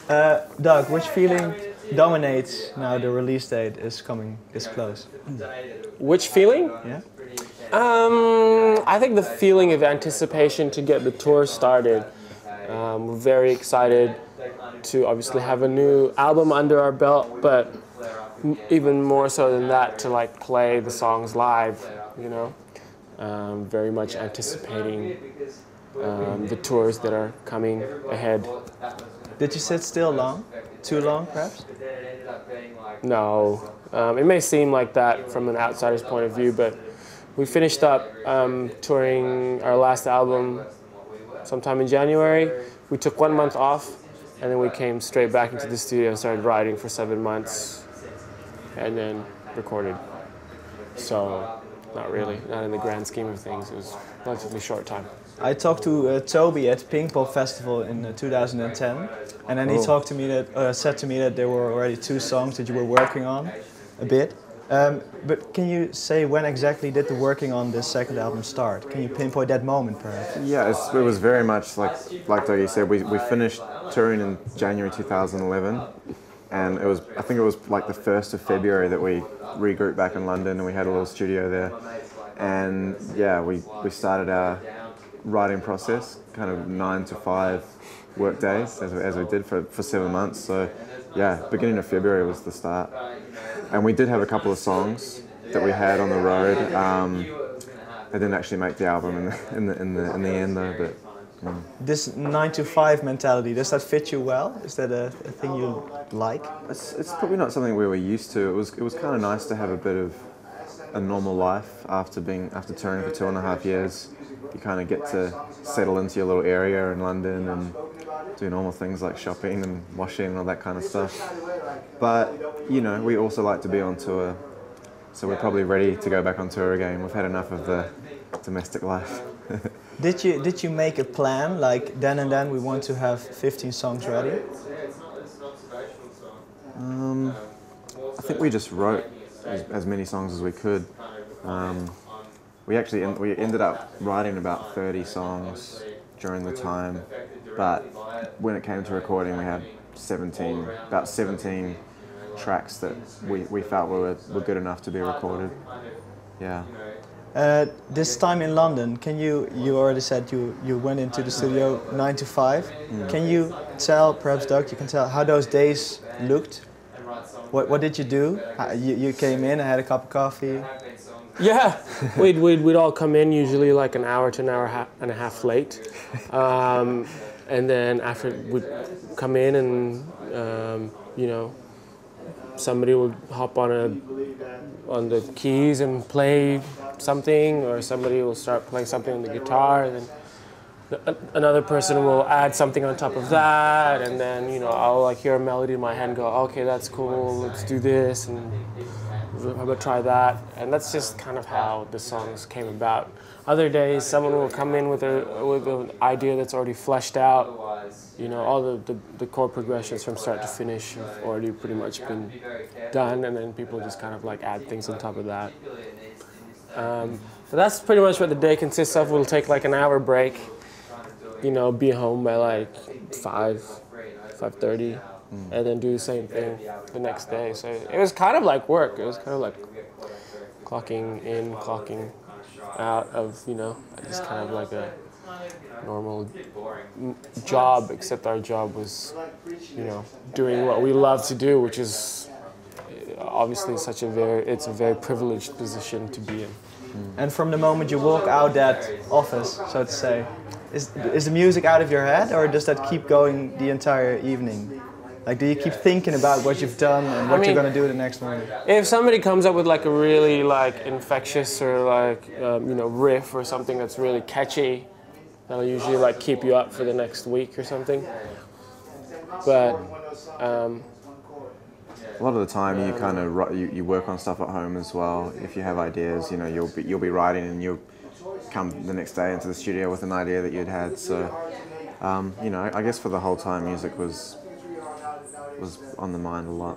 Doug, which feeling dominates now the release date is close? Which feeling? Yeah. I think the feeling of anticipation to get the tour started. We're very excited to obviously have a new album under our belt, but even more so than that, to like play the songs live, you know. Very much anticipating the tours that are coming ahead. Did you sit still long? Too long, perhaps? No, it may seem like that from an outsider's point of view, but we finished up touring our last album sometime in January. We took 1 month off, and then we came straight back into the studio and started writing for 7 months, and then recorded. So, not really, not in the grand scheme of things. It was a relatively short time. I talked to Toby at Pinkpop Festival in 2010, and then he talked to me said to me that there were already 2 songs that you were working on a bit. But can you say when exactly did the working on this second album start? Can you pinpoint that moment, perhaps? Yeah, it was very much like Dougie said. We finished touring in January 2011, and I think it was like the 1st of February that we regrouped back in London, and we had a little studio there. And yeah, we started our writing process, kind of 9 to 5 work days, as we did for 7 months. So yeah, beginning of February was the start. And we did have a couple of songs that we had on the road. They didn't actually make the album in the end though. But this 9 to 5 mentality, does that fit you well? Is that a thing you like? it's probably not something we were used to. It was kind of nice to have a bit of a normal life after touring for 2.5 years. You kind of get to settle into your little area in London and do normal things like shopping and washing and all that kind of stuff. But, you know, we also like to be on tour, so we're probably ready to go back on tour again. We've had enough of the domestic life. Did you make a plan, like then and then we want to have 15 songs ready? I think we just wrote as many songs as we could. We ended up writing about 30 songs during the time, but when it came to recording, we had about 17 tracks that we felt were good enough to be recorded. Yeah. This time in London, you already said you went into the studio 9 to 5. Can you tell, perhaps Doug, you can tell how those days looked? What did you do? You came in and had a cup of coffee? Yeah, we'd all come in usually like an hour to an hour and a half late, and then after we'd come in and you know, somebody would hop on the keys and play something, or somebody will start playing something on the guitar, and then another person will add something on top of that, and then, you know, I'll like hear a melody in my head and go, okay, that's cool, let's do this, and how about try that? And that's just kind of how the songs came about. Other days, someone will come in with an idea that's already fleshed out. You know, all the chord progressions from start to finish have already pretty much been done, and then people just kind of like add things on top of that. So that's pretty much what the day consists of. We'll take like an hour break, you know, be home by like 5:30. And then do the same thing the next day. So it was kind of like work. It was kind of like clocking in, clocking out of, you know, just kind of like a normal job, except our job was, you know, doing what we love to do, which is obviously it's a very privileged position to be in. And from the moment you walk out that office, so to say, is the music out of your head, or does that keep going the entire evening? Like, do you keep thinking about what you've done and what you're going to do the next morning? If somebody comes up with like a really like infectious or like you know, riff or something that's really catchy, that'll usually like keep you up for the next week or something. But a lot of the time, you kind of you work on stuff at home as well. If you have ideas, you know, you'll be writing and you'll come the next day into the studio with an idea that you'd had. So you know, I guess for the whole time, music was on the mind a lot.